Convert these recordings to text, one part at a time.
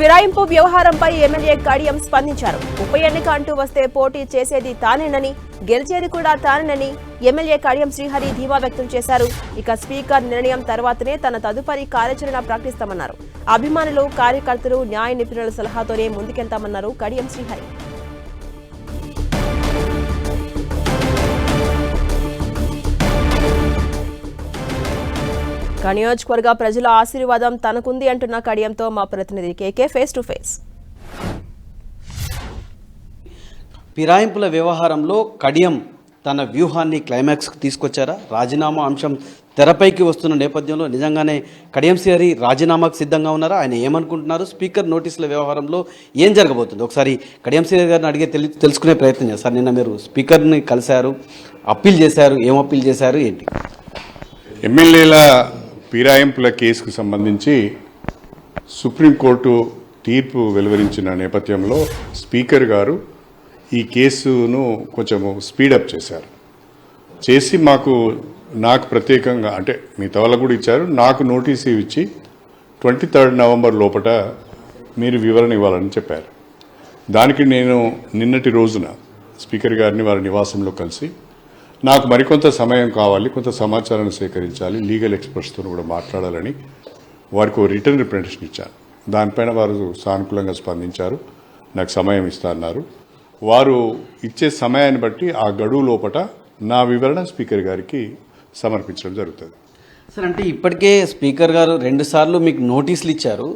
ఫిరాయింపు వ్యవహారంపై ఎమ్మెల్యే కడియం స్పందించారు. ఉప ఎన్నిక అంటూ వస్తే పోటీ చేసేది తానేనని, గెలిచేది కూడా తానేనని ఎమ్మెల్యే కడియం శ్రీహరి ధీమా వ్యక్తం చేశారు. ఇక స్పీకర్ నిర్ణయం తర్వాతనే తన తదుపరి కార్యాచరణ ప్రకటిస్తామన్నారు. అభిమానులు, కార్యకర్తలు, న్యాయ నిపుణుల సలహాతోనే ముందుకెళ్తామన్నారు కడియం శ్రీహరి. నియోజకవర్గ ప్రజల ఆశీర్వాదం తనకుంది అంటున్న కడియంతో మా ప్రతినిధి కేకే ఫేస్ టు ఫేస్. ఫిరాయింపుల వ్యవహారంలో కడియం తన వ్యూహాన్ని క్లైమాక్స్కి తీసుకొచ్చారా? రాజీనామా అంశం తెరపైకి వస్తున్న నేపథ్యంలో నిజంగానే కడియం శ్రీహరి రాజీనామాకు సిద్ధంగా ఉన్నారా? ఆయన ఏమనుకుంటున్నారు? స్పీకర్ నోటీసుల వ్యవహారంలో ఏం జరగబోతుంది? ఒకసారి కడియం శ్రీహరి గారిని అడిగే తెలుసుకునే ప్రయత్నం చేస్తారు. నిన్న మీరు స్పీకర్ని కలిశారు, అప్పీల్ చేశారు. ఏం అప్పీల్ చేశారు, ఏంటి? ఎమ్మెల్యేల ఫిరాయింపుల కేసుకు సంబంధించి సుప్రీంకోర్టు తీర్పు వెలువరించిన నేపథ్యంలో స్పీకర్ గారు ఈ కేసును కొంచెము స్పీడప్ చేసి నాకు ప్రత్యేకంగా అంటే మిగతా వాళ్ళకు కూడా ఇచ్చారు, నాకు నోటీసు ఇచ్చి 23 నవంబర్ లోపల మీరు వివరణ ఇవ్వాలని చెప్పారు. దానికి నేను నిన్నటి రోజున స్పీకర్ గారిని వారి నివాసంలో కలిసి నాకు మరికొంత సమయం కావాలి, కొంత సమాచారాన్ని సేకరించాలి, లీగల్ ఎక్స్పర్ట్స్తో కూడా మాట్లాడాలని వారికి ఒక రిటర్న్ రిప్రజెంటేషన్ ఇచ్చాను. దానిపైన వారు సానుకూలంగా స్పందించారు, నాకు సమయం ఇస్తా అన్నారు. వారు ఇచ్చే సమయాన్ని బట్టి ఆ గడువు లోపల నా వివరణ స్పీకర్ గారికి సమర్పించడం జరుగుతుంది. సార్, అంటే ఇప్పటికే స్పీకర్ గారు 2 సార్లు మీకు నోటీసులు ఇచ్చారు,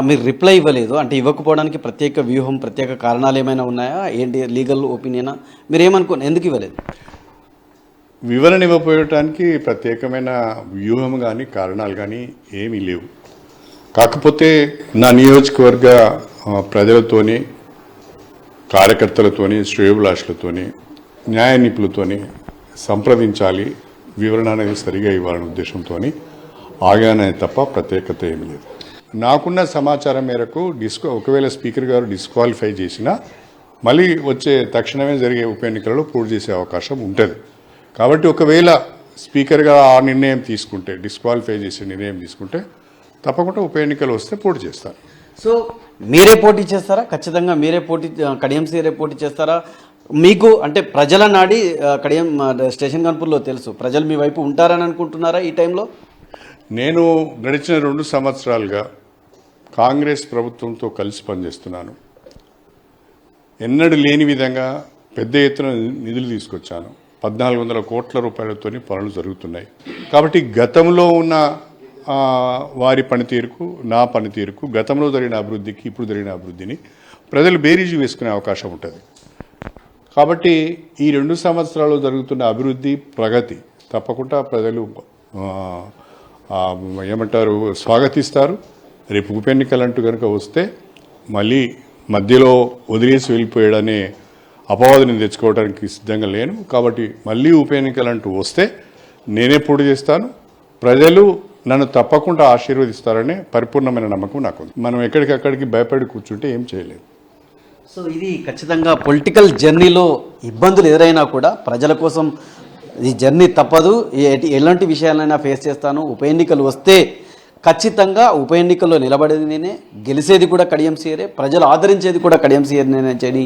మీరు రిప్లై ఇవ్వలేదు. అంటే ఇవ్వకపోవడానికి ప్రత్యేక వ్యూహం, ప్రత్యేక కారణాలు ఏమైనా ఉన్నాయా? ఏంటి లీగల్ ఒపీనియనా? మీరు ఏమనుకోండి, ఎందుకు ఇవ్వలేదు? వివరణ ఇవ్వకపోయటానికి ప్రత్యేకమైన వ్యూహం కానీ కారణాలు కానీ ఏమీ లేవు. కాకపోతే నా నియోజకవర్గ ప్రజలతోని, కార్యకర్తలతోని, శ్రేయోభిలాషులతోని, న్యాయ నిపుణులతోని సంప్రదించాలి, వివరణ అనేది సరిగా ఇవ్వాలనే ఉద్దేశంతో ఆగానే తప్ప ప్రత్యేకత ఏమీ లేదు. నాకున్న సమాచారం మేరకు ఒకవేళ స్పీకర్ గారు డిస్క్వాలిఫై చేసినా మళ్ళీ వచ్చే తక్షణమే జరిగే ఉప ఎన్నికలలో పోటీ చేసే అవకాశం ఉంటుంది. కాబట్టి ఒకవేళ స్పీకర్గా ఆ నిర్ణయం తీసుకుంటే, డిస్క్వాలిఫై చేసే నిర్ణయం తీసుకుంటే తప్పకుండా ఉప ఎన్నికలు వస్తే పోటీ చేస్తారు. సో మీరే పోటీ చేస్తారా? ఖచ్చితంగా మీరే కడియం శ్రీహరి పోటీ చేస్తారా? మీకు అంటే ప్రజల నాడి కడియం స్టేషన్ కన్పూర్లో తెలుసు, ప్రజలు మీ వైపు ఉంటారని అనుకుంటున్నారా ఈ టైంలో? నేను గడిచిన 2 సంవత్సరాలుగా కాంగ్రెస్ ప్రభుత్వంతో కలిసి పనిచేస్తున్నాను. ఎన్నడూ లేని విధంగా పెద్ద ఎత్తున నిధులు తీసుకొచ్చాను. 1400 కోట్ల రూపాయలతో పనులు జరుగుతున్నాయి. కాబట్టి గతంలో ఉన్న వారి పనితీరుకు, నా పనితీరుకు, గతంలో జరిగిన అభివృద్ధికి ఇప్పుడు జరిగిన అభివృద్ధిని ప్రజలు బేరీజు వేసుకునే అవకాశం ఉంటుంది. కాబట్టి ఈ 2 సంవత్సరాలు జరుగుతున్న అభివృద్ధి, ప్రగతి తప్పకుండా ప్రజలు స్వాగతిస్తారు. రేపు ఉప ఎన్నికలంటూ కనుక వస్తే మళ్ళీ మధ్యలో వదిలేసి వెళ్ళిపోయాడనే అపవాదుని తెచ్చుకోవడానికి సిద్ధంగా లేను. కాబట్టి మళ్ళీ ఉప ఎన్నికలంటూ వస్తే నేనే పోటీ చేస్తాను. ప్రజలు నన్ను తప్పకుండా ఆశీర్వదిస్తారనే పరిపూర్ణమైన నమ్మకం నాకు ఉంది. మనం ఎక్కడికక్కడికి భయపడి కూర్చుంటే ఏం చేయలేము. సో ఇది ఖచ్చితంగా పొలిటికల్ జర్నీలో ఇబ్బందులు ఎదురైనా కూడా ప్రజల కోసం ఈ జర్నీ తప్పదు. ఎలాంటి విషయాలైనా ఫేస్ చేస్తాను. ఉప ఎన్నికలు వస్తే ఖచ్చితంగా ఉప ఎన్నికల్లో నిలబడేది నేనే, గెలిచేది కూడా కడియం శ్రీహరి, ప్రజలు ఆదరించేది కూడా కడియం శ్రీహరి నేనే అని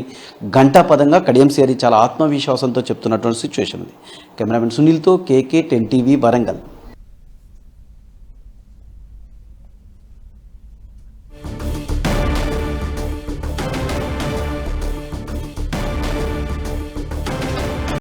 గంటాపదంగా కడియం శ్రీహరి చాలా ఆత్మవిశ్వాసంతో చెప్తున్నటువంటి సిచ్యువేషన్ ఉంది. కెమెరామెన్ సునీల్తో కేకే 10 TV వరంగల్.